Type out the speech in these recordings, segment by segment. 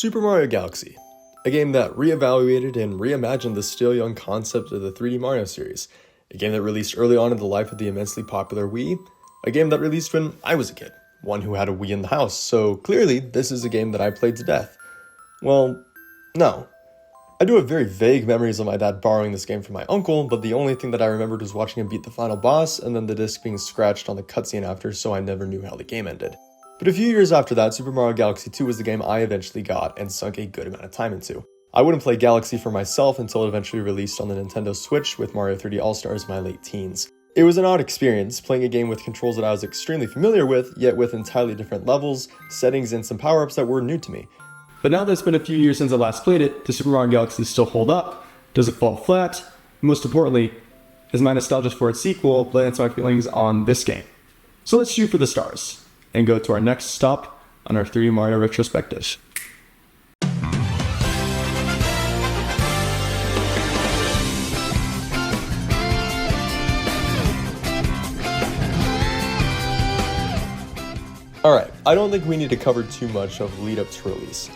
Super Mario Galaxy, a game that reevaluated and reimagined the still young concept of the 3D Mario series, a game that released early on in the life of the immensely popular Wii, a game that released when I was a kid, one who had a Wii in the house, so clearly this is a game that I played to death. Well, no. I do have very vague memories of my dad borrowing this game from my uncle, but the only thing that I remembered was watching him beat the final boss and then the disc being scratched on the cutscene after, so I never knew how the game ended. But a few years after that, Super Mario Galaxy 2 was the game I eventually got and sunk a good amount of time into. I wouldn't play Galaxy for myself until it eventually released on the Nintendo Switch with Mario 3D All-Stars in my late teens. It was an odd experience, playing a game with controls that I was extremely familiar with, yet with entirely different levels, settings, and some power-ups that were new to me. But now that it's been a few years since I last played it, does Super Mario Galaxy still hold up? Does it fall flat? Most importantly, is my nostalgia for its sequel blend into my feelings on this game? So let's shoot for the stars and go to our next stop on our 3D Mario retrospective. Alright, I don't think we need to cover too much of lead up to release.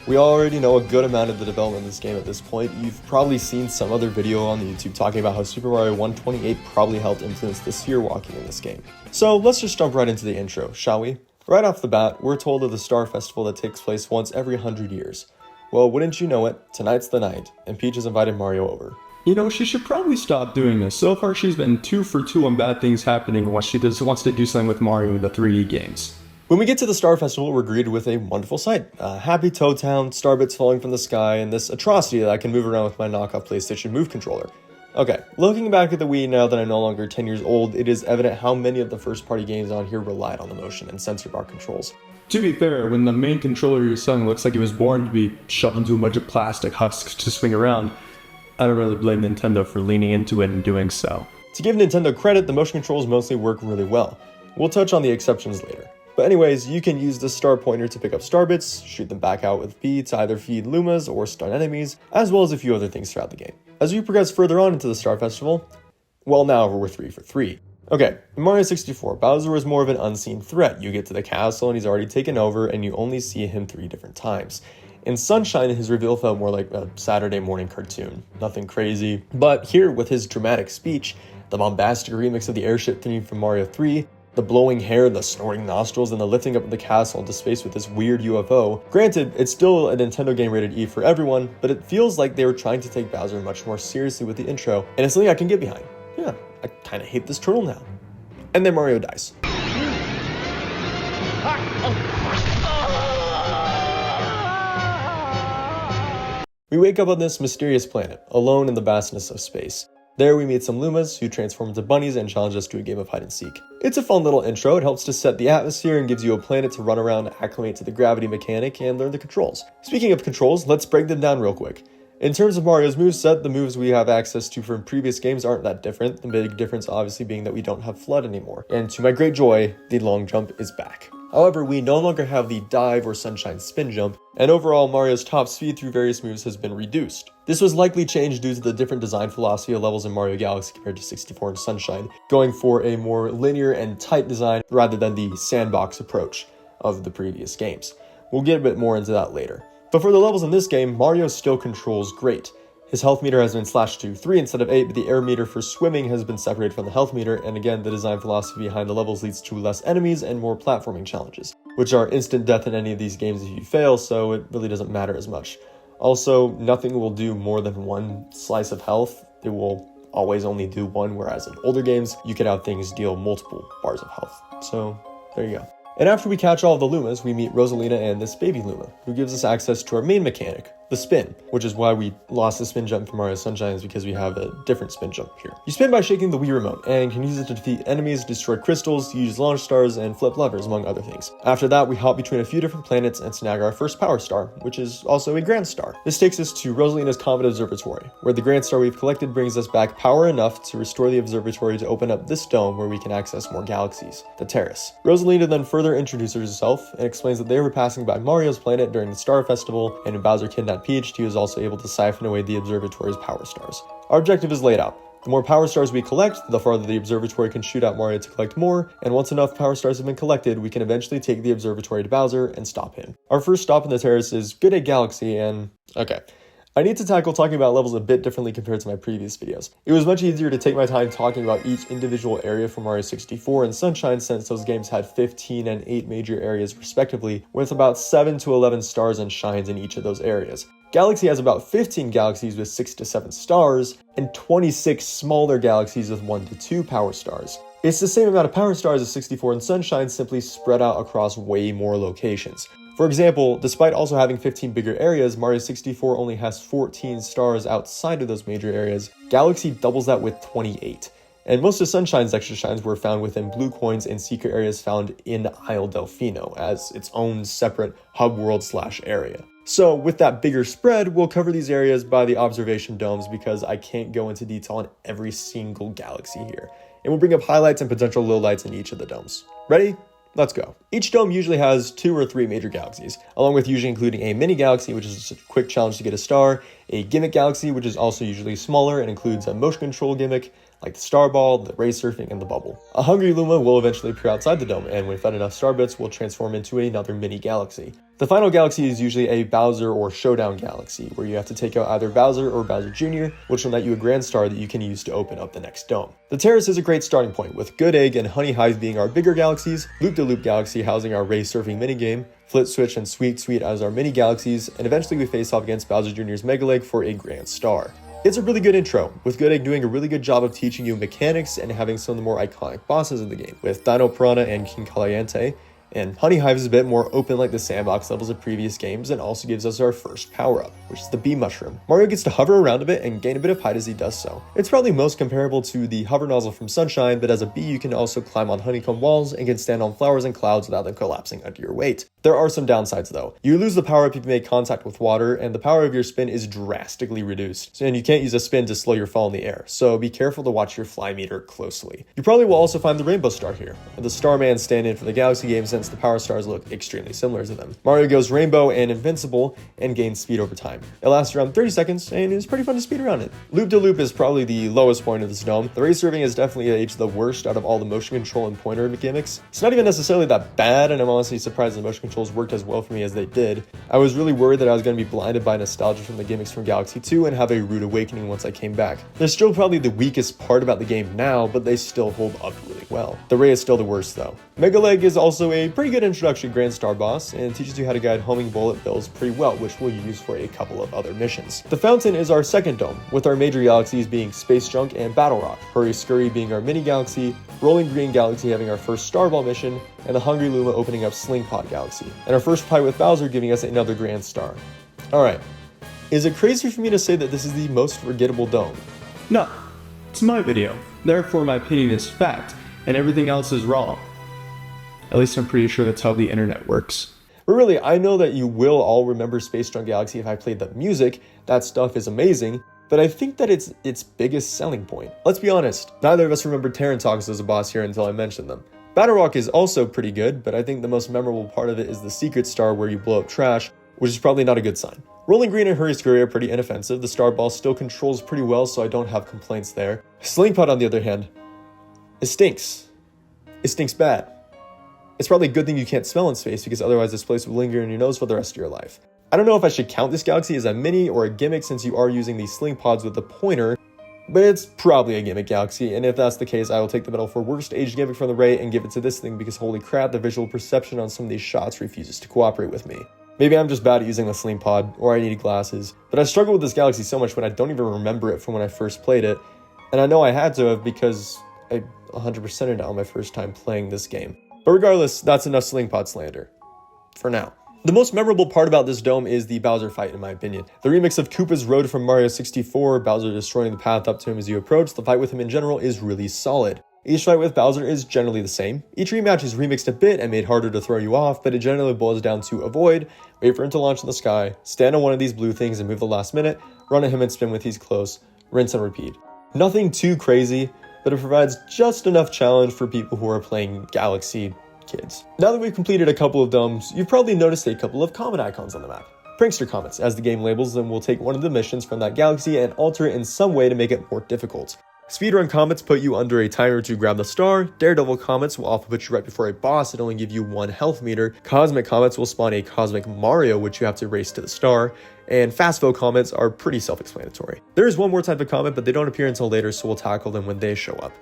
We already know a good amount of the development of this game at this point. You've probably seen some other video on YouTube talking about how Super Mario 128 probably helped influence the sphere walking in this game. So let's just jump right into the intro, shall we? Right off the bat, we're told of the Star Festival that takes place once every 100 years. Well, wouldn't you know it, tonight's the night, and Peach has invited Mario over. You know, she should probably stop doing this. So far, she's been 2 for 2 on bad things happening while she wants to do something with Mario in the 3D games. When we get to the Star Festival, we're greeted with a wonderful sight. Happy Toad Town, star bits falling from the sky, and this atrocity that I can move around with my knockoff PlayStation Move controller. Okay, looking back at the Wii now that I'm no longer 10 years old, it is evident how many of the first-party games on here relied on the motion and sensor bar controls. To be fair, when the main controller you're selling looks like it was born to be shoved into a bunch of plastic husks to swing around, I don't really blame Nintendo for leaning into it and doing so. To give Nintendo credit, the motion controls mostly work really well. We'll touch on the exceptions later. But anyways, you can use the star pointer to pick up star bits, shoot them back out with B to either feed Lumas or stun enemies, as well as a few other things throughout the game. As we progress further on into the Star Festival, well, now we're 3 for 3. Okay, in Mario 64, Bowser was more of an unseen threat. You get to the castle and he's already taken over and you only see him 3 different times. In Sunshine, his reveal felt more like a Saturday morning cartoon. Nothing crazy. But here, with his dramatic speech, the bombastic remix of the airship theme from Mario 3, the blowing hair, the snorting nostrils, and the lifting up of the castle into space with this weird UFO. Granted, it's still a Nintendo game rated E for everyone, but it feels like they were trying to take Bowser much more seriously with the intro, and it's something I can get behind. Yeah, I kinda hate this turtle now. And then Mario dies. We wake up on this mysterious planet, alone in the vastness of space. There we meet some Lumas who transform into bunnies and challenge us to a game of hide and seek. It's a fun little intro. It helps to set the atmosphere and gives you a planet to run around, acclimate to the gravity mechanic, and learn the controls. Speaking of controls, let's break them down real quick. In terms of Mario's moveset, the moves we have access to from previous games aren't that different, the big difference obviously being that we don't have FLUDD anymore. And to my great joy, the long jump is back. However, we no longer have the dive or sunshine spin jump, and overall Mario's top speed through various moves has been reduced. This was likely changed due to the different design philosophy of levels in Mario Galaxy compared to 64 and Sunshine, going for a more linear and tight design rather than the sandbox approach of the previous games. We'll get a bit more into that later. But for the levels in this game, Mario still controls great. His health meter has been slashed to 3 instead of 8, but the air meter for swimming has been separated from the health meter, and again, the design philosophy behind the levels leads to less enemies and more platforming challenges, which are instant death in any of these games if you fail, so it really doesn't matter as much. Also, nothing will do more than 1 slice of health. It will always only do 1, whereas in older games, you can have things deal multiple bars of health. So, there you go. And after we catch all of the Lumas, we meet Rosalina and this baby Luma, who gives us access to our main mechanic, the spin, which is why we lost the spin jump from Mario Sunshine, is because we have a different spin jump here. You spin by shaking the Wii remote, and can use it to defeat enemies, destroy crystals, use launch stars, and flip levers, among other things. After that, we hop between a few different planets and snag our first power star, which is also a Grand Star. This takes us to Rosalina's Comet Observatory, where the Grand Star we've collected brings us back power enough to restore the observatory to open up this dome where we can access more galaxies, the Terrace. Rosalina then further introduces herself and explains that they were passing by Mario's planet during the Star Festival, and when Bowser kidnapped Peach, he was also able to siphon away the observatory's power stars. Our objective is laid out. The more power stars we collect, the farther the observatory can shoot out Mario to collect more, and once enough power stars have been collected, we can eventually take the observatory to Bowser and stop him. Our first stop in the Terrace is Good Egg Galaxy, and okay. I need to tackle talking about levels a bit differently compared to my previous videos. It was much easier to take my time talking about each individual area from Mario 64 and Sunshine since those games had 15 and 8 major areas respectively, with about 7 to 11 stars and shines in each of those areas. Galaxy has about 15 galaxies with 6 to 7 stars, and 26 smaller galaxies with 1 to 2 power stars. It's the same amount of power stars as 64 and Sunshine, simply spread out across way more locations. For example, despite also having 15 bigger areas, Mario 64 only has 14 stars outside of those major areas. Galaxy doubles that with 28. And most of Sunshine's extra shines were found within blue coins and secret areas found in Isle Delfino as its own separate hub world / area. So with that bigger spread, we'll cover these areas by the observation domes because I can't go into detail on every single galaxy here. And we'll bring up highlights and potential lowlights in each of the domes. Ready? Let's go. Each dome usually has 2 or 3 major galaxies, along with usually including a mini galaxy, which is a quick challenge to get a star, a gimmick galaxy, which is also usually smaller and includes a motion control gimmick, like the star ball, the ray surfing, and the bubble. A hungry Luma will eventually appear outside the dome, and when fed enough star bits, will transform into another mini galaxy. The final galaxy is usually a Bowser or Showdown galaxy, where you have to take out either Bowser or Bowser Jr., which will net you a grand star that you can use to open up the next dome. The Terrace is a great starting point, with Good Egg and Honey Hive being our bigger galaxies, Loop-de-Loop Galaxy housing our ray surfing minigame, Flit Switch and Sweet Sweet as our mini galaxies, and eventually we face off against Bowser Jr.'s Mega Leg for a grand star. It's a really good intro, with Good Egg doing a really good job of teaching you mechanics and having some of the more iconic bosses in the game, with Dino Piranha and King Caliente, and Honey Hive is a bit more open like the sandbox levels of previous games and also gives us our first power-up, which is the Bee Mushroom. Mario gets to hover around a bit and gain a bit of height as he does so. It's probably most comparable to the hover nozzle from Sunshine, but as a bee you can also climb on honeycomb walls and can stand on flowers and clouds without them collapsing under your weight. There are some downsides though. You lose the power-up if you make contact with water, and the power of your spin is drastically reduced, and you can't use a spin to slow your fall in the air, so be careful to watch your fly meter closely. You probably will also find the Rainbow Star here, the Starman stand-in for the Galaxy game since the power stars look extremely similar to them. Mario goes Rainbow and Invincible and gains speed over time. It lasts around 30 seconds and is pretty fun to speed around it. Loop-de-Loop is probably the lowest point of this dome. The ray surfing is definitely aged the worst out of all the motion control and pointer gimmicks. It's not even necessarily that bad, and I'm honestly surprised the motion controls worked as well for me as they did. I was really worried that I was going to be blinded by nostalgia from the gimmicks from Galaxy 2 and have a rude awakening once I came back. They're still probably the weakest part about the game now, but they still hold up really well. The ray is still the worst though. Mega Leg is also a pretty good introduction Grand Star boss and teaches you how to guide homing bullet bills pretty well, which we'll use for a couple of other missions. The Fountain is our second dome, with our major galaxies being Space Junk and Battle Rock, Hurry Scurry being our mini galaxy, Rolling Green Galaxy having our first Starball mission, and the Hungry Luma opening up Sling Pod Galaxy, and our first fight with Bowser giving us another Grand Star. Alright, is it crazy for me to say that this is the most forgettable dome? No, it's my video, therefore my opinion is fact, and everything else is wrong. At least I'm pretty sure that's how the internet works. But really, I know that you will all remember Space Junk Galaxy if I played the music. That stuff is amazing, but I think that it's its biggest selling point. Let's be honest, neither of us remember Terrantox as a boss here until I mentioned them. Battle Rock is also pretty good, but I think the most memorable part of it is the secret star where you blow up trash, which is probably not a good sign. Rolling Green and Hurry Scurry are pretty inoffensive. The Star Ball still controls pretty well, so I don't have complaints there. Sling Pod, on the other hand, it stinks. It stinks bad. It's probably a good thing you can't smell in space because otherwise this place will linger in your nose for the rest of your life. I don't know if I should count this galaxy as a mini or a gimmick since you are using these sling pods with the pointer, but it's probably a gimmick galaxy, and if that's the case, I will take the medal for worst aged gimmick from the Ray and give it to this thing because holy crap, the visual perception on some of these shots refuses to cooperate with me. Maybe I'm just bad at using the sling pod, or I need glasses, but I struggle with this galaxy so much when I don't even remember it from when I first played it, and I know I had to have because I 100%ed it on my first time playing this game. But regardless, that's enough sling pod slander. For now. The most memorable part about this dome is the Bowser fight, in my opinion. The remix of Koopa's Road from Mario 64, Bowser destroying the path up to him as you approach, the fight with him in general is really solid. Each fight with Bowser is generally the same. Each rematch is remixed a bit and made harder to throw you off, but it generally boils down to avoid, wait for him to launch in the sky, stand on one of these blue things and move the last minute, run at him and spin with he's close, rinse and repeat. Nothing too crazy, but it provides just enough challenge for people who are playing Galaxy kids. Now that we've completed a couple of domes, you've probably noticed a couple of comet icons on the map. Prankster Comets, as the game labels them, will take one of the missions from that galaxy and alter it in some way to make it more difficult. Speedrun Comets put you under a timer to grab the star. Daredevil Comets will often put you right before a boss and only give you 1 health meter. Cosmic Comets will spawn a Cosmic Mario, which you have to race to the star. And Fastfo Comets are pretty self-explanatory. There is one more type of comet, but they don't appear until later, so we'll tackle them when they show up.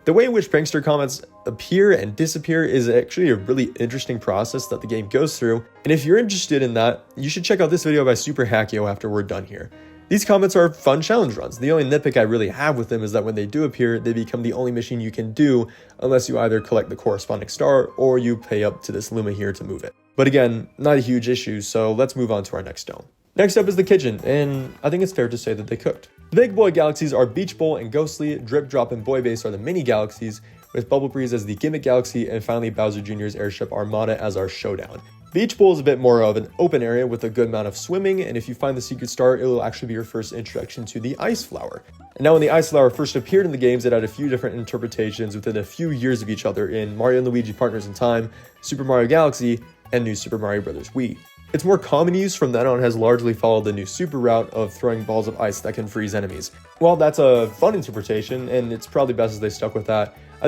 The way in which Prankster Comets appear and disappear is actually a really interesting process that the game goes through, and if you're interested in that, you should check out this video by Super Hackio after we're done here. These comets are fun challenge runs. The only nitpick I really have with them is that when they do appear, they become the only mission you can do unless you either collect the corresponding star or you pay up to this Luma here to move it. But again, not a huge issue, so let's move on to our next dome. Next up is the kitchen, and I think it's fair to say that they cooked. The big boy galaxies are Beach Bowl and Ghostly, Drip Drop and Boy Base are the mini galaxies, with Bubble Breeze as the gimmick galaxy, and finally Bowser Jr.'s airship Armada as our showdown. Beach Bowl is a bit more of an open area with a good amount of swimming, and if you find the secret star, it will actually be your first introduction to the Ice Flower. And now when the Ice Flower first appeared in the games, it had a few different interpretations within a few years of each other in Mario and Luigi Partners in Time, Super Mario Galaxy, and New Super Mario Bros. Wii. Its more common use from then on has largely followed the new super route of throwing balls of ice that can freeze enemies. While that's a fun interpretation, and it's probably best as they stuck with that, I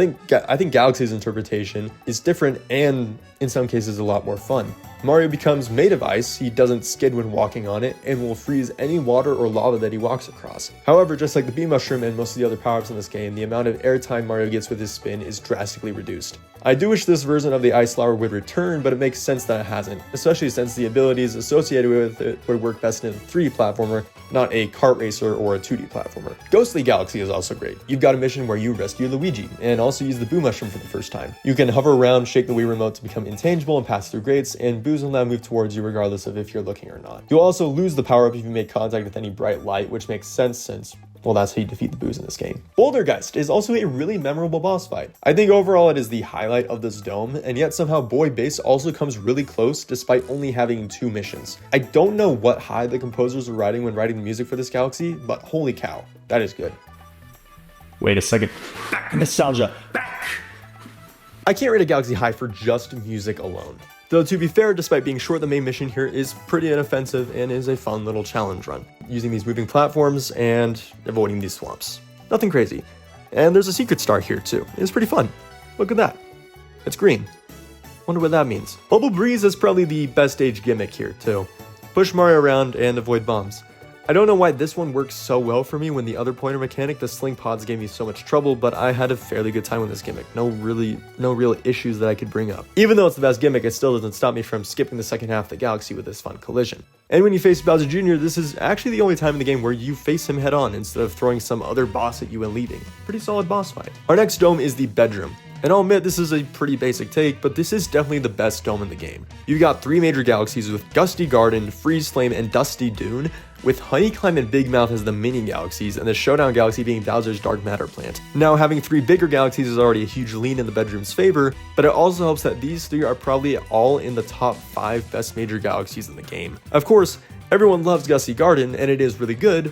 think Galaxy's interpretation is different and in some cases a lot more fun. Mario becomes made of ice, he doesn't skid when walking on it, and will freeze any water or lava that he walks across. However, just like the bee mushroom and most of the other power-ups in this game, the amount of airtime Mario gets with his spin is drastically reduced. I do wish this version of the Ice Flower would return, but it makes sense that it hasn't, especially since the abilities associated with it would work best in a 3D platformer, not a kart racer or a 2D platformer. Ghostly Galaxy is also great. You've got a mission where you rescue Luigi, and also use the boo mushroom for the first time. You can hover around, shake the Wii remote to become intangible and pass through grates, and boos will now move towards you regardless of if you're looking or not. You'll also lose the power-up if you make contact with any bright light, which makes sense since, well, that's how you defeat the boos in this game. Bouldergeist is also a really memorable boss fight. I think overall it is the highlight of this dome, and yet somehow Boy Base also comes really close despite only having 2 missions. I don't know what high the composers were riding when writing the music for this galaxy, but holy cow, that is good. Wait a second. Nostalgia. I can't rate a galaxy high for just music alone. Though to be fair, despite being short, the main mission here is pretty inoffensive and is a fun little challenge run, using these moving platforms and avoiding these swamps. Nothing crazy. And there's a secret star here too. It's pretty fun. Look at that. It's green. Wonder what that means. Bubble Breeze is probably the best stage gimmick here too. Push Mario around and avoid bombs. I don't know why this one works so well for me when the other pointer mechanic, the sling pods, gave me so much trouble, but I had a fairly good time with this gimmick. No real issues that I could bring up. Even though it's the best gimmick, it still doesn't stop me from skipping the second half of the galaxy with this fun collision. And when you face Bowser Jr., this is actually the only time in the game where you face him head on instead of throwing some other boss at you and leaving. Pretty solid boss fight. Our next dome is the bedroom. And I'll admit this is a pretty basic take, but this is definitely the best dome in the game. You've got 3 major galaxies with Gusty Garden, Freeze Flame, and Dusty Dune, with Honeyclimb and Big Mouth as the mini galaxies, and the Showdown Galaxy being Bowser's Dark Matter plant. Now, having 3 bigger galaxies is already a huge lean in the bedroom's favor, but it also helps that these 3 are probably all in the top 5 best major galaxies in the game. Of course, everyone loves Gusty Garden, and it is really good,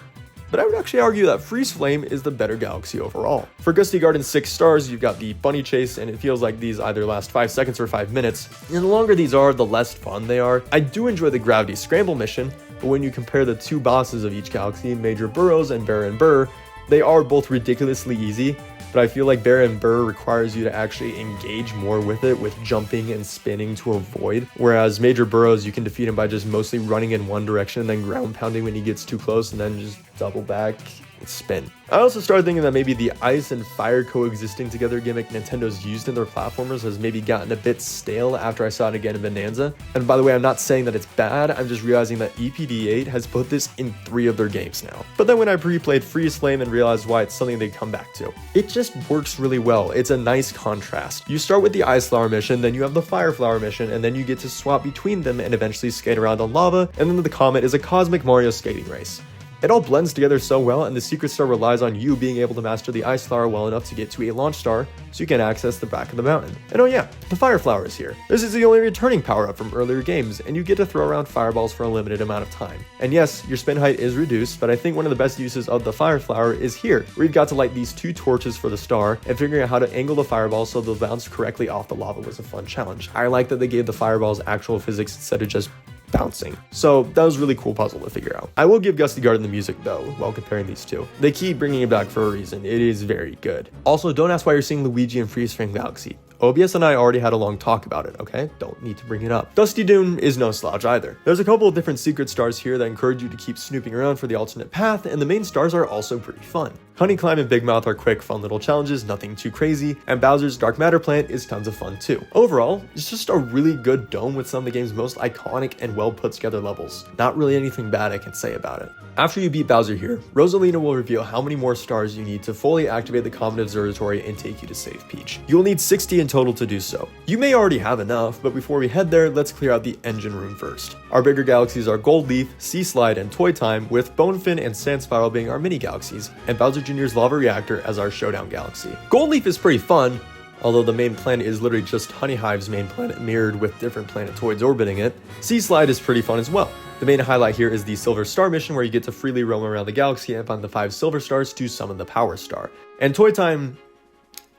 but I would actually argue that Freeze Flame is the better galaxy overall. For Gusty Garden's 6 stars, you've got the Bunny Chase, and it feels like these either last 5 seconds or 5 minutes, and the longer these are, the less fun they are. I do enjoy the Gravity Scramble mission, but when you compare the 2 bosses of each galaxy, Major Burrows and Baron Burr, they are both ridiculously easy, but I feel like Baron Burr requires you to actually engage more with it, with jumping and spinning to avoid, whereas Major Burrows, you can defeat him by just mostly running in one direction and then ground pounding when he gets too close and then just double back and spin. I also started thinking that maybe the ice and fire coexisting together gimmick Nintendo's used in their platformers has maybe gotten a bit stale after I saw it again in Bonanza. And by the way, I'm not saying that it's bad, I'm just realizing that EPD8 has put this in 3 of their games now. But then when I pre-played Freeze Flame and realized why it's something they come back to, it just works really well. It's a nice contrast. You start with the Ice Flower mission, then you have the Fire Flower mission, and then you get to swap between them and eventually skate around on lava, and then the Comet is a Cosmic Mario skating race. It all blends together so well, and the secret star relies on you being able to master the Ice Flower well enough to get to a launch star so you can access the back of the mountain. And oh yeah, the Fire Flower is here. This is the only returning power-up from earlier games, and you get to throw around fireballs for a limited amount of time. And yes, your spin height is reduced, but I think one of the best uses of the Fire Flower is here, where you've got to light these 2 torches for the star, and figuring out how to angle the fireball so they'll bounce correctly off the lava was a fun challenge. I like that they gave the fireballs actual physics instead of just bouncing. So that was a really cool puzzle to figure out. I will give Gusty Garden the music though, while comparing these two. They keep bringing it back for a reason. It is very good. Also, don't ask why you're seeing Luigi in Freeze Frame Galaxy. OBS and I already had a long talk about it, okay? Don't need to bring it up. Dusty Dune is no slouch either. There's a couple of different secret stars here that encourage you to keep snooping around for the alternate path, and the main stars are also pretty fun. Honey Climb and Big Mouth are quick, fun little challenges, nothing too crazy, and Bowser's Dark Matter Plant is tons of fun too. Overall, it's just a really good dome with some of the game's most iconic and well put together levels. Not really anything bad I can say about it. After you beat Bowser here, Rosalina will reveal how many more stars you need to fully activate the Comet Observatory and take you to Save Peach. You will need 60 in total to do so. You may already have enough, but before we head there, let's clear out the engine room first. Our bigger galaxies are Gold Leaf, Sea Slide, and Toy Time, with Bonefin and Sand Spiral being our mini galaxies, and Bowser Jr.'s Lava Reactor as our showdown galaxy. Gold Leaf is pretty fun, although the main planet is literally just Honey Hive's main planet mirrored with different planetoids orbiting it. Sea Slide is pretty fun as well. The main highlight here is the Silver Star mission, where you get to freely roam around the galaxy and find the 5 silver stars to summon the Power Star. And Toy Time,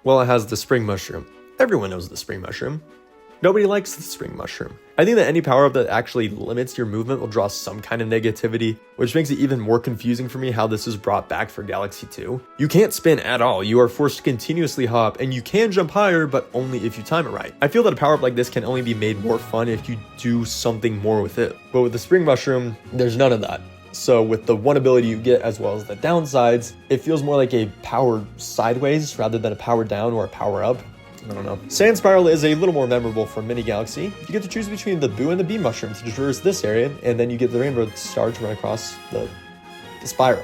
well, it has the Spring Mushroom. Everyone knows the Spring Mushroom. Nobody likes the Spring Mushroom. I think that any power-up that actually limits your movement will draw some kind of negativity, which makes it even more confusing for me how this is brought back for Galaxy 2. You can't spin at all, you are forced to continuously hop, and you can jump higher, but only if you time it right. I feel that a power-up like this can only be made more fun if you do something more with it. But with the Spring Mushroom, there's none of that. So with the one ability you get as well as the downsides, it feels more like a power sideways rather than a power down or a power up. I don't know. Sand Spiral is a little more memorable for Mini Galaxy. You get to choose between the Boo and the Bee Mushroom to traverse this area, and then you get the Rainbow Star to run across the spiral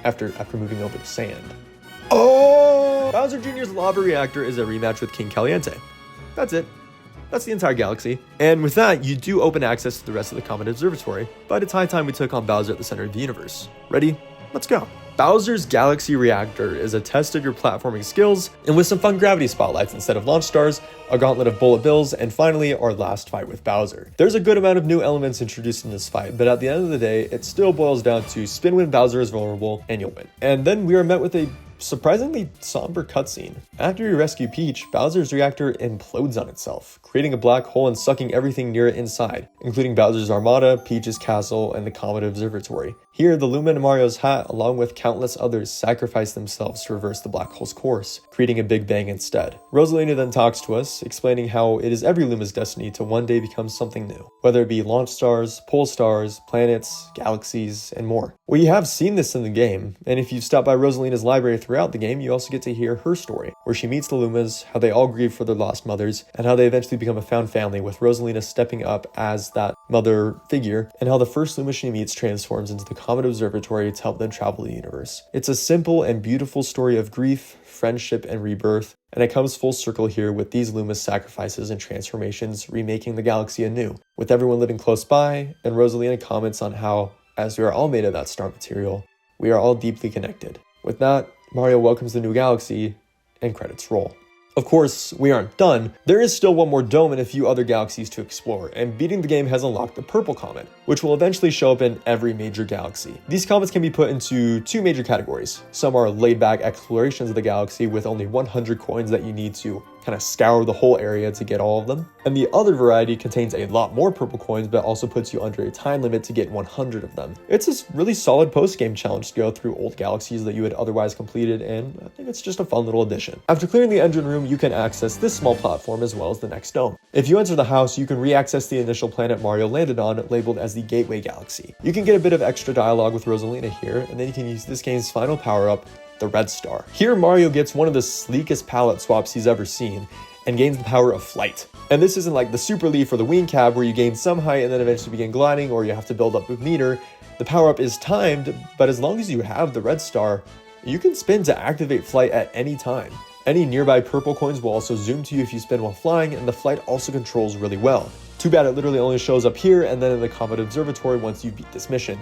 after moving over the sand. Oh! Bowser Jr.'s Lava Reactor is a rematch with King Caliente. That's it. That's the entire galaxy. And with that, you do open access to the rest of the Comet Observatory, but it's high time we took on Bowser at the center of the universe. Ready? Let's go. Bowser's Galaxy Reactor is a test of your platforming skills, and with some fun gravity spotlights instead of launch stars, a gauntlet of bullet bills, and finally our last fight with Bowser. There's a good amount of new elements introduced in this fight, but at the end of the day, it still boils down to spin when Bowser is vulnerable, and you'll win. And then we are met with a surprisingly somber cutscene. After you rescue Peach, Bowser's reactor implodes on itself, creating a black hole and sucking everything near it inside, including Bowser's Armada, Peach's castle, and the Comet Observatory. Here, the Luma and Mario's hat, along with countless others, sacrifice themselves to reverse the black hole's course, creating a Big Bang instead. Rosalina then talks to us, explaining how it is every Luma's destiny to one day become something new, whether it be launch stars, pole stars, planets, galaxies, and more. We have seen this in the game, and if you've stopped by Rosalina's library throughout the game, you also get to hear her story, where she meets the Lumas, how they all grieve for their lost mothers, and how they eventually become a found family, with Rosalina stepping up as that mother figure, and how the first Luma she meets transforms into the Comet Observatory to help them travel the universe. It's a simple and beautiful story of grief, friendship, and rebirth, and it comes full circle here with these Luma's sacrifices and transformations remaking the galaxy anew, with everyone living close by, and Rosalina comments on how, as we are all made of that star material, we are all deeply connected. With that, Mario welcomes the new galaxy, and credits roll. Of course, we aren't done. There is still one more dome and a few other galaxies to explore, and beating the game has unlocked the Purple Comet, which will eventually show up in every major galaxy. These comets can be put into two major categories. Some are laid-back explorations of the galaxy with only 100 coins that you need to kind of scour the whole area to get all of them. And the other variety contains a lot more purple coins, but also puts you under a time limit to get 100 of them. It's a really solid post-game challenge to go through old galaxies that you had otherwise completed, and I think it's just a fun little addition. After clearing the engine room, you can access this small platform as well as the next dome. If you enter the house, you can re-access the initial planet Mario landed on, labeled as the Gateway Galaxy. You can get a bit of extra dialogue with Rosalina here, and then you can use this game's final power-up, the Red Star. Here, Mario gets one of the sleekest palette swaps he's ever seen, and gains the power of flight. And this isn't like the Super Leaf or the Wing Cab where you gain some height and then eventually begin gliding, or you have to build up a meter. The power-up is timed, but as long as you have the Red Star, you can spin to activate flight at any time. Any nearby purple coins will also zoom to you if you spin while flying, and the flight also controls really well. Too bad it literally only shows up here and then in the Comet Observatory once you beat this mission.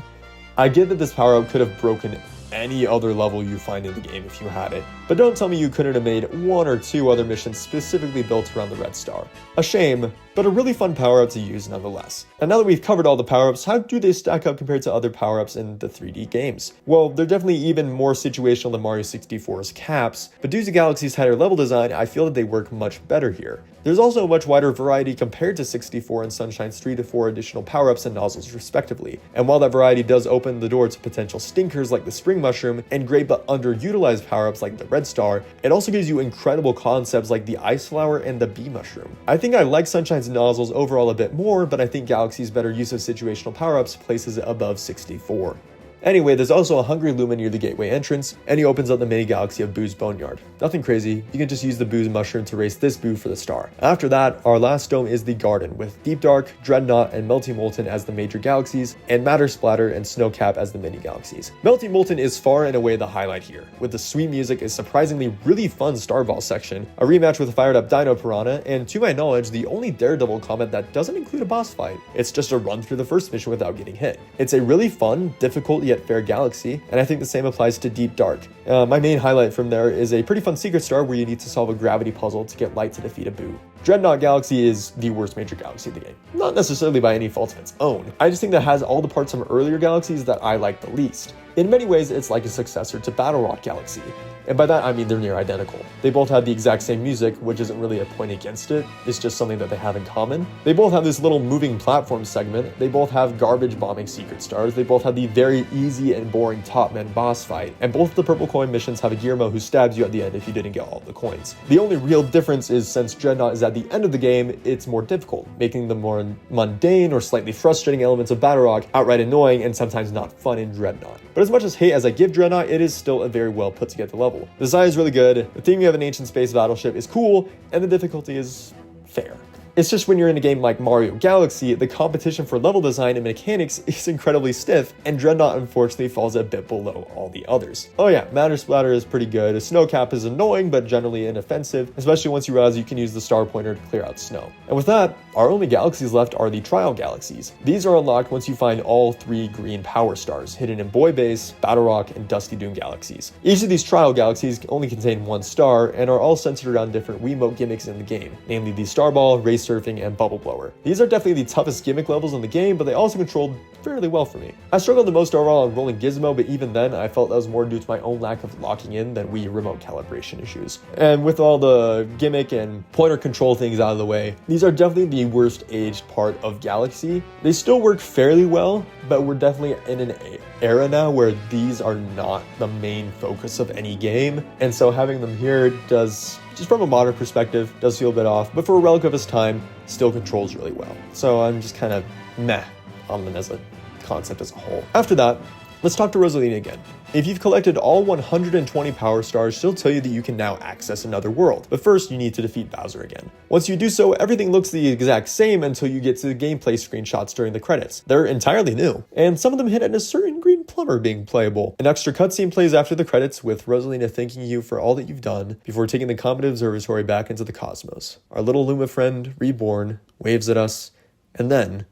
I get that this power-up could have broken any other level you find in the game if you had it, but don't tell me you couldn't have made one or two other missions specifically built around the Red Star. A shame, but a really fun power-up to use nonetheless. And now that we've covered all the power-ups, how do they stack up compared to other power-ups in the 3D games? Well, they're definitely even more situational than Mario 64's caps, but due to Galaxy's tighter level design, I feel that they work much better here. There's also a much wider variety compared to 64 and Sunshine's 3 to 4 additional power-ups and nozzles respectively, and while that variety does open the door to potential stinkers like the Spring Mushroom and great but underutilized power-ups like the Red Star, it also gives you incredible concepts like the Ice Flower and the Bee Mushroom. I think I like Sunshine's nozzles overall a bit more, but I think Galaxy's better use of situational power-ups places it above 64. Anyway, there's also a Hungry Luma near the gateway entrance, and he opens up the mini galaxy of Boo's Boneyard. Nothing crazy, you can just use the Boo's Mushroom to race this Boo for the star. After that, our last dome is the Garden, with Deep Dark, Dreadnought, and Melty Molten as the major galaxies, and Matter Splatter and Snowcap as the mini galaxies. Melty Molten is far and away the highlight here, with the sweet music, a surprisingly really fun Starball section, a rematch with a fired up Dino Piranha, and to my knowledge, the only Daredevil comet that doesn't include a boss fight. It's just a run through the first mission without getting hit. It's a really fun, difficult yet fair galaxy, and I think the same applies to Deep Dark. My main highlight from there is a pretty fun secret star where you need to solve a gravity puzzle to get light to defeat a Boo. Dreadnought Galaxy is the worst major galaxy of the game. Not necessarily by any fault of its own. I just think that it has all the parts from earlier galaxies that I like the least. In many ways, it's like a successor to Battle Rock Galaxy. And by that, I mean they're near identical. They both have the exact same music, which isn't really a point against it. It's just something that they have in common. They both have this little moving platform segment. They both have garbage bombing secret stars. They both have the very easy and boring top men boss fight. And both the purple coin missions have a Guillermo who stabs you at the end if you didn't get all the coins. The only real difference is since Dreadnought is at the end of the game, it's more difficult, making the more mundane or slightly frustrating elements of Battle Rock outright annoying and sometimes not fun in Dreadnought. But as much as hate as I give Dreadnought, it is still a very well put together level. The design is really good, the theming of an ancient space battleship is cool, and the difficulty is fair. It's just when you're in a game like Mario Galaxy, the competition for level design and mechanics is incredibly stiff, and Dreadnought unfortunately falls a bit below all the others. Oh yeah, Matter Splatter is pretty good. Snowcap is annoying but generally inoffensive, especially once you realize you can use the star pointer to clear out snow. And with that, our only galaxies left are the Trial Galaxies. These are unlocked once you find all 3 green power stars, hidden in Boy Base, Battle Rock, and Dusty Dune galaxies. Each of these Trial Galaxies only contain 1 star, and are all centered around different Wiimote gimmicks in the game, namely the Starball, Race Surfing, and Bubble Blower. These are definitely the toughest gimmick levels in the game, but they also controlled fairly well for me. I struggled the most overall on rolling Gizmo, but even then, I felt that was more due to my own lack of locking in than Wii remote calibration issues. And with all the gimmick and pointer control things out of the way, these are definitely the worst aged part of Galaxy. They still work fairly well, but we're definitely in an era now where these are not the main focus of any game, and so having them here does, just from a modern perspective, does feel a bit off, but for a relic of its time, still controls really well. So I'm just kind of meh on them as a concept as a whole. After that, let's talk to Rosalina again. If you've collected all 120 power stars, she'll tell you that you can now access another world, but first you need to defeat Bowser again. Once you do so, everything looks the exact same until you get to the gameplay screenshots during the credits. They're entirely new, and some of them hint at a certain green plumber being playable. An extra cutscene plays after the credits with Rosalina thanking you for all that you've done before taking the Comet Observatory back into the cosmos. Our little Luma friend, reborn, waves at us, and then...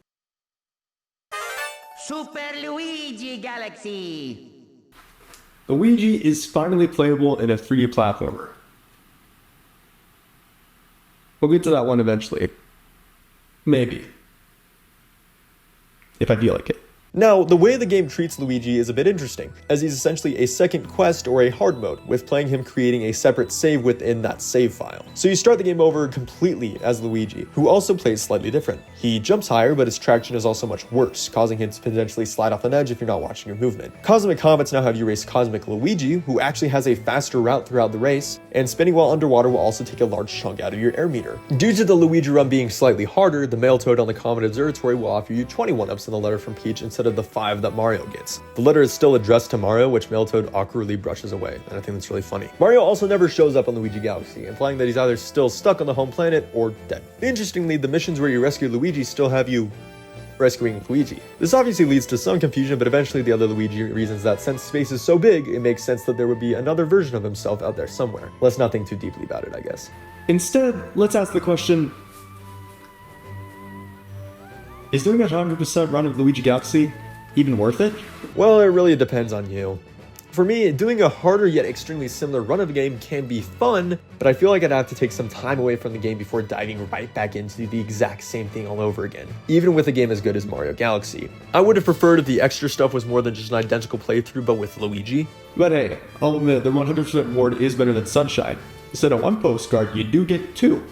Super Luigi Galaxy! Luigi is finally playable in a 3D platformer. We'll get to that one eventually. Maybe. If I feel like it. Now, the way the game treats Luigi is a bit interesting, as he's essentially a second quest or a hard mode, with playing him creating a separate save within that save file. So you start the game over completely as Luigi, who also plays slightly different. He jumps higher, but his traction is also much worse, causing him to potentially slide off an edge if you're not watching your movement. Cosmic Comets now have you race Cosmic Luigi, who actually has a faster route throughout the race, and spinning while underwater will also take a large chunk out of your air meter. Due to the Luigi run being slightly harder, the male toad on the Comet Observatory will offer you 21 ups in the letter from Peach instead of the 5 that Mario gets. The letter is still addressed to Mario, which male toad awkwardly brushes away, and I think that's really funny. Mario also never shows up on Luigi Galaxy, implying that he's either still stuck on the home planet or dead. Interestingly, the missions where you rescue Luigi still have you rescuing Luigi. This obviously leads to some confusion, but eventually the other Luigi reasons that since space is so big, it makes sense that there would be another version of himself out there somewhere. Let's not think too deeply about it, I guess. Instead, let's ask the question, is doing a 100% run of Luigi Galaxy even worth it? Well, it really depends on you. For me, doing a harder yet extremely similar run of a game can be fun, but I feel like I'd have to take some time away from the game before diving right back into the exact same thing all over again, even with a game as good as Mario Galaxy. I would have preferred if the extra stuff was more than just an identical playthrough but with Luigi. But hey, I'll admit the 100% reward is better than Sunshine. Instead of one postcard, you do get 2.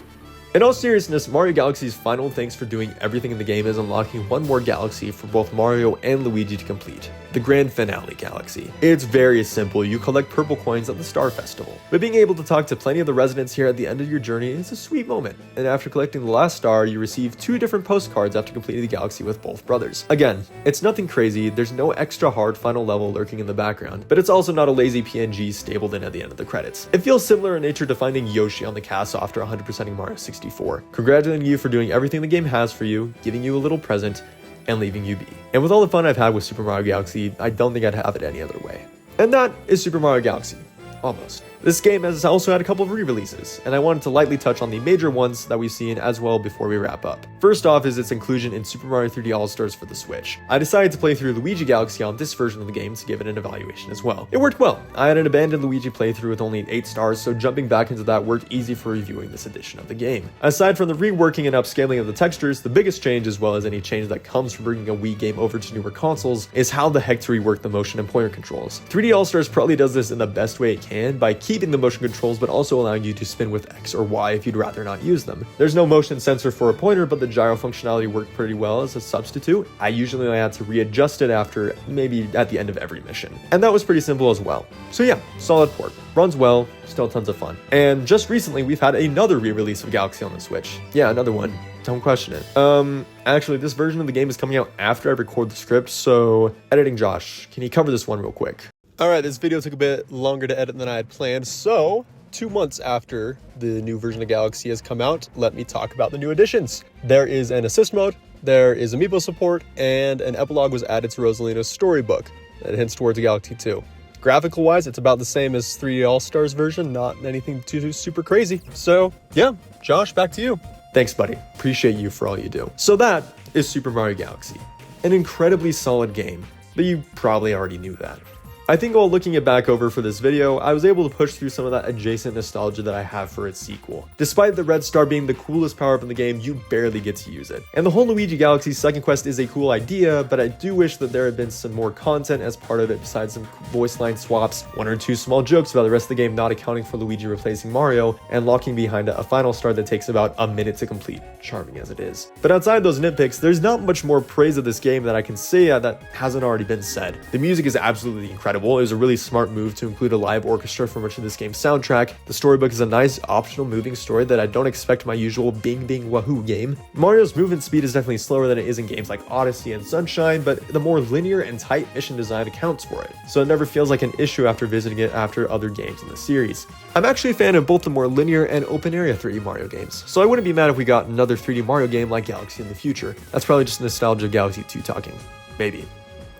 In all seriousness, Mario Galaxy's final thanks for doing everything in the game is unlocking one more galaxy for both Mario and Luigi to complete. The Grand Finale Galaxy. It's very simple, you collect purple coins at the Star Festival. But being able to talk to plenty of the residents here at the end of your journey is a sweet moment. And after collecting the last star, you receive 2 different postcards after completing the galaxy with both brothers. Again, it's nothing crazy, there's no extra hard final level lurking in the background, but it's also not a lazy PNG stapled in at the end of the credits. It feels similar in nature to finding Yoshi on the castle after 100%ing Mario 64. Congratulating you for doing everything the game has for you, giving you a little present, and leaving you be. And with all the fun I've had with Super Mario Galaxy, I don't think I'd have it any other way. And that is Super Mario Galaxy. Almost. This game has also had a couple of re-releases, and I wanted to lightly touch on the major ones that we've seen as well before we wrap up. First off is its inclusion in Super Mario 3D All-Stars for the Switch. I decided to play through Luigi Galaxy on this version of the game to give it an evaluation as well. It worked well. I had an abandoned Luigi playthrough with only 8 stars, so jumping back into that worked easy for reviewing this edition of the game. Aside from the reworking and upscaling of the textures, the biggest change, as well as any change that comes from bringing a Wii game over to newer consoles, is how the heck to rework the motion and pointer controls. 3D All-Stars probably does this in the best way it can by keeping the motion controls but also allowing you to spin with X or Y if you'd rather not use them. There's no motion sensor for a pointer, but the gyro functionality worked pretty well as a substitute. I usually only had to readjust it after maybe at the end of every mission. And that was pretty simple as well. So yeah, solid port. Runs well, still tons of fun. And just recently we've had another re-release of Galaxy on the Switch. Yeah, another one. Don't question it. Actually, this version of the game is coming out after I record the script, so editing Josh, can you cover this one real quick? Alright, this video took a bit longer to edit than I had planned, so 2 months after the new version of Galaxy has come out, let me talk about the new additions. There is an assist mode, there is amiibo support, and an epilogue was added to Rosalina's storybook that hints towards Galaxy 2. Graphical wise, it's about the same as 3D All-Stars version, not anything too super crazy. So yeah, Josh, back to you. Thanks, buddy. Appreciate you for all you do. So that is Super Mario Galaxy. An incredibly solid game, but you probably already knew that. I think while looking it back over for this video, I was able to push through some of that adjacent nostalgia that I have for its sequel. Despite the red star being the coolest power-up in the game, you barely get to use it. And the whole Luigi Galaxy second quest is a cool idea, but I do wish that there had been some more content as part of it besides some voice line swaps, 1 or 2 small jokes about the rest of the game not accounting for Luigi replacing Mario, and locking behind a final star that takes about a minute to complete, charming as it is. But outside those nitpicks, there's not much more praise of this game that I can say that hasn't already been said. The music is absolutely incredible. It was a really smart move to include a live orchestra for much of this game's soundtrack. The storybook is a nice optional moving story that I don't expect my usual bing bing wahoo game. Mario's movement speed is definitely slower than it is in games like Odyssey and Sunshine, but the more linear and tight mission design accounts for it, so it never feels like an issue after visiting it after other games in the series. I'm actually a fan of both the more linear and open area 3D Mario games, so I wouldn't be mad if we got another 3D Mario game like Galaxy in the future. That's probably just nostalgia Galaxy 2 talking. Maybe.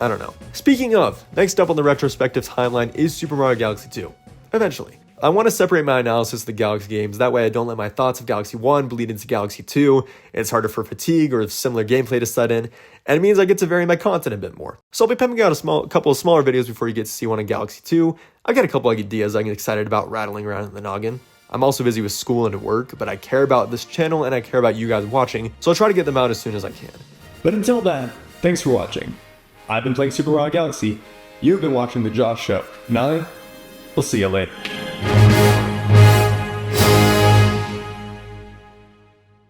I don't know. Speaking of, next up on the retrospective timeline is Super Mario Galaxy 2. Eventually. I want to separate my analysis of the Galaxy games, that way I don't let my thoughts of Galaxy 1 bleed into Galaxy 2, it's harder for fatigue or similar gameplay to set in, and it means I get to vary my content a bit more. So I'll be pumping out a couple of smaller videos before you get to see one on Galaxy 2. I got a couple of ideas I get excited about rattling around in the noggin. I'm also busy with school and work, but I care about this channel and I care about you guys watching, so I'll try to get them out as soon as I can. But until then, thanks for watching. I've been playing Super Mario Galaxy. You've been watching The Josh Show. And I will see you later.